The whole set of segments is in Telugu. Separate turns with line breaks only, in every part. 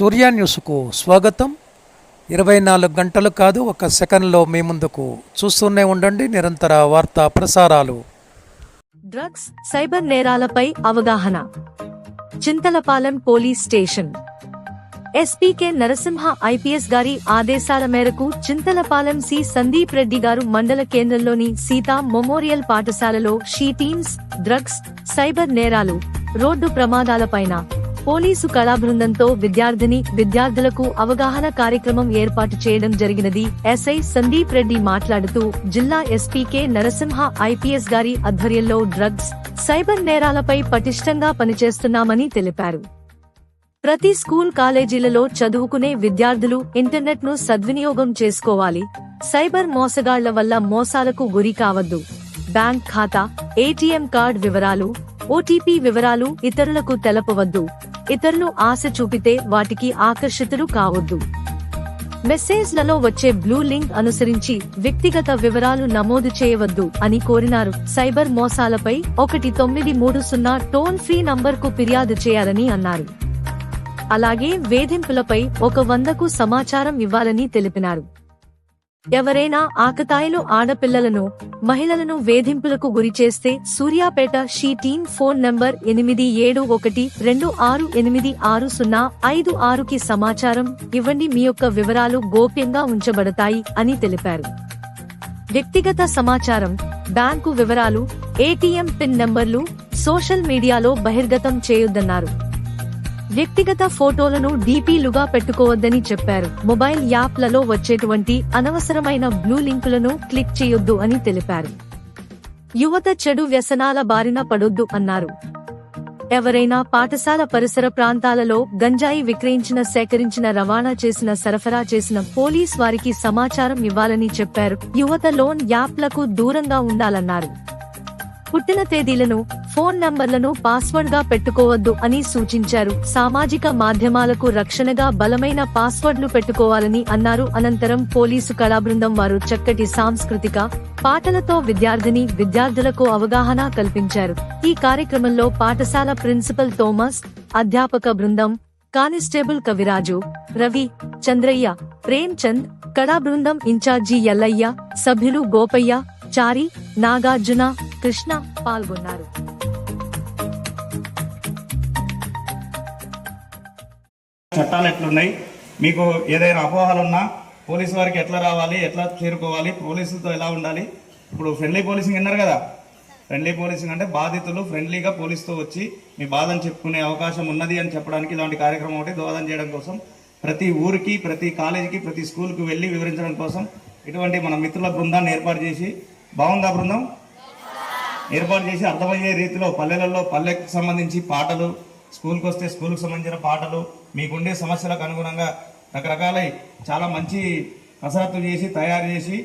సూర్య న్యూస్కు స్వాగతం. 24 గంటలు కాదు, ఒక సెకండ్లో మీ ముందుకు. చూస్తూనే ఉండండి నిరంతర వార్తా ప్రసారాలు.
డ్రగ్స్, సైబర్ నేరాలపై అవగాహన. Chintalapalem police station ఎస్పీకే Narasimha IPS గారి ఆదేశాల మేరకు చింతలపాలెం సి సందీప్ రెడ్డి గారు మండల కేంద్రంలోని సీతా మెమోరియల్ పాఠశాలలో షీటీన్స్, డ్రగ్స్, సైబర్ నేరాలు, రోడ్డు ప్రమాదాలపైన పోలీసు కళాబృందంతో విద్యార్థులకు అవగాహన కార్యక్రమం ఏర్పాటు చేయడం జరిగినది. ఎస్ఐ సందీప్ రెడ్డి మాట్లాడుతూ, జిల్లా ఎస్పీకే నరసింహ ఐపీఎస్ గారి ఆధ్వర్యంలో డ్రగ్స్, సైబర్ నేరాలపై పటిష్టంగా పనిచేస్తున్నామని తెలిపారు. ప్రతి స్కూల్ కాలేజీలలో చదువుకునే విద్యార్థులు ఇంటర్నెట్ ను సద్వినియోగం చేసుకోవాలి. సైబర్ మోసగాళ్ల వల్ల మోసాలకు గురి కావద్దు. బ్యాంక్ ఖాతా, ఏటీఎం కార్డ్ వివరాలు, ఓటీపీ వివరాలు ఇతరులకు తెలపవద్దు. ఇతరులు ఆశ చూపితే వాటికి ఆకర్షితులు కావద్దు. మెసేజ్లలో వచ్చే బ్లూ లింక్ అనుసరించి వ్యక్తిగత వివరాలు నమోదు చేయవద్దు అని కోరినారు. సైబర్ మోసాలపై 1930 టోల్ ఫ్రీ నంబర్కు ఫిర్యాదు చేయాలని అన్నారు. అలాగే వేధింపులపై 100కు సమాచారం ఇవ్వాలని తెలిపినారు. ఎవరైనా ఆకతాయిలు ఆడపిల్లలను, మహిళలను వేధింపులకు గురిచేస్తే సూర్యాపేట షీటీన్ ఫోన్ నంబర్ 8712686056కి సమాచారం ఇవ్వండి. మీ యొక్క వివరాలు గోప్యంగా ఉంచబడతాయి అని తెలిపారు. వ్యక్తిగత సమాచారం, బ్యాంకు వివరాలు, ఏటీఎం పిన్ నంబర్లు సోషల్ మీడియాలో బహిర్గతం చేయొద్దన్నారు. వ్యక్తిగత ఫోటోలను డీపీలుగా పెట్టుకోవద్దని చెప్పారు. మొబైల్ యాప్లలో వచ్చేటువంటి అనవసరమైన బ్లూ లింకులను క్లిక్ చేయొద్దు అని తెలిపారు. యువత చెడు వ్యసనాల బారిన పడొద్దు అన్నారు. ఎవరైనా పాఠశాల పరిసర ప్రాంతాలలో గంజాయి విక్రయించిన, సేకరించిన, రవాణా చేసిన, సరఫరా చేసిన పోలీస్ వారికి సమాచారం ఇవ్వాలని చెప్పారు. యువత లోన్ యాప్లకు దూరంగా ఉండాలన్నారు. పుట్టిన తేదీలను, ఫోన్ నంబర్లను పాస్వర్డ్ గా పెట్టుకోవద్దు అని సూచించారు. సామాజిక మాధ్యమాలకు రక్షణగా బలమైన పాస్వర్డ్లు పెట్టుకోవాలని అన్నారు. అనంతరం పోలీసు కళాబృందం వారు చక్కటి సాంస్కృతిక పాటలతో విద్యార్థులకు అవగాహన కల్పించారు. ఈ కార్యక్రమంలో పాఠశాల ప్రిన్సిపల్ థోమస్, అధ్యాపక బృందం, కానిస్టేబుల్ కవిరాజు, రవి, చంద్రయ్య, ప్రేమ్ చంద్, కళాబృందం ఇన్ఛార్జి ఎల్లయ్య, సభ్యులు గోపయ్య, చారి, నాగార్జున, కృష్ణ పాల్గొన్నారు.
చట్టాలు ఎట్లున్నాయి, మీకు ఏదైనా అపోహలున్నా పోలీసు వారికి ఎట్లా రావాలి, ఎట్లా చేరుకోవాలి, పోలీసులతో ఎలా ఉండాలి. ఇప్పుడు ఫ్రెండ్లీ పోలీసింగ్ అన్నారు కదా. ఫ్రెండ్లీ పోలీసింగ్ అంటే బాధితులు ఫ్రెండ్లీగా పోలీసుతో వచ్చి మీ బాధను చెప్పుకునే అవకాశం ఉన్నది అని చెప్పడానికి ఇలాంటి కార్యక్రమం ఒకటి దోహదం చేయడం కోసం ప్రతి ఊరికి, ప్రతి కాలేజీకి, ప్రతి స్కూల్కి వెళ్ళి వివరించడం కోసం ఇటువంటి మన మిత్రుల బృందాన్ని ఏర్పాటు చేసి, బాగుందా బృందం? ఏర్పాటు చేసి అర్థమయ్యే రీతిలో పల్లెలలో పల్లెకు సంబంధించి పాటలు, స్కూల్కి వస్తే స్కూల్కి సంబంధించిన పాటలు, మీకుండే సమస్యలకు అనుగుణంగా రకరకాల చాలా మంచి కసరత్తులు చేసి తయారు చేసి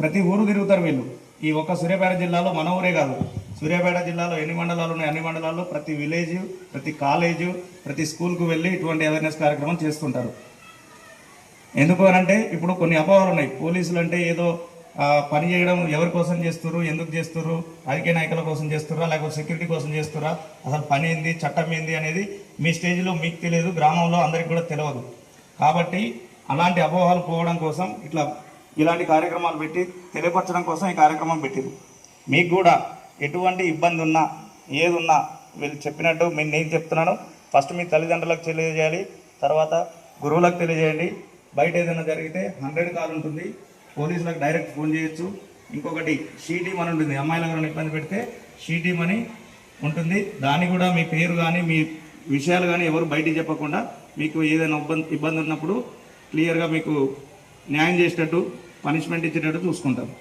ప్రతి ఊరు తిరుగుతారు వీళ్ళు. ఈ ఒక్క సూర్యాపేట జిల్లాలో మన ఊరే కాదు, సూర్యాపేట జిల్లాలో ఎన్ని మండలాలు ఉన్నాయి, అన్ని మండలాల్లో ప్రతి విలేజ్, ప్రతి కాలేజు, ప్రతి స్కూల్కు వెళ్ళి ఇటువంటి అవేర్నెస్ కార్యక్రమం చేస్తుంటారు. ఎందుకు అనంటే ఇప్పుడు కొన్ని అపోహలు ఉన్నాయి. పోలీసులు అంటే ఏదో పని చేయడం ఎవరి కోసం చేస్తున్నారు, ఎందుకు చేస్తున్నారు, రాజకీయ నాయకుల కోసం చేస్తురా, లేకపోతే సెక్యూరిటీ కోసం చేస్తురా, అసలు పని ఏంది, చట్టం ఏంది అనేది మీ స్టేజ్లో మీకు తెలియదు, గ్రామంలో అందరికి కూడా తెలియదు. కాబట్టి అలాంటి అపోహలు పోవడం కోసం ఇలాంటి కార్యక్రమాలు పెట్టి తెలియపరచడం కోసం ఈ కార్యక్రమం పెట్టింది. మీకు కూడా ఎటువంటి ఇబ్బంది ఉన్నా, ఏదున్నా వీళ్ళు చెప్పినట్టు నేను చెప్తున్నాను. ఫస్ట్ మీ తల్లిదండ్రులకు తెలియజేయాలి, తర్వాత గురువులకు తెలియజేయండి. బయట ఏదైనా జరిగితే 100 కాల్ ఉంటుంది, పోలీసులకు డైరెక్ట్ ఫోన్ చేయొచ్చు. ఇంకొకటి షీటీమ్ అని ఉంటుంది, అమ్మాయిల గారిని ఇబ్బంది పెడితే షీటీమ్ అని ఉంటుంది. దాన్ని కూడా మీ పేరు కానీ మీ విషయాలు కానీ ఎవరు బయటికి చెప్పకుండా మీకు ఏదైనా ఇబ్బంది ఉన్నప్పుడు క్లియర్గా మీకు న్యాయం చేసేటట్టు, పనిష్మెంట్ ఇచ్చేటట్టు చూసుకుంటారు.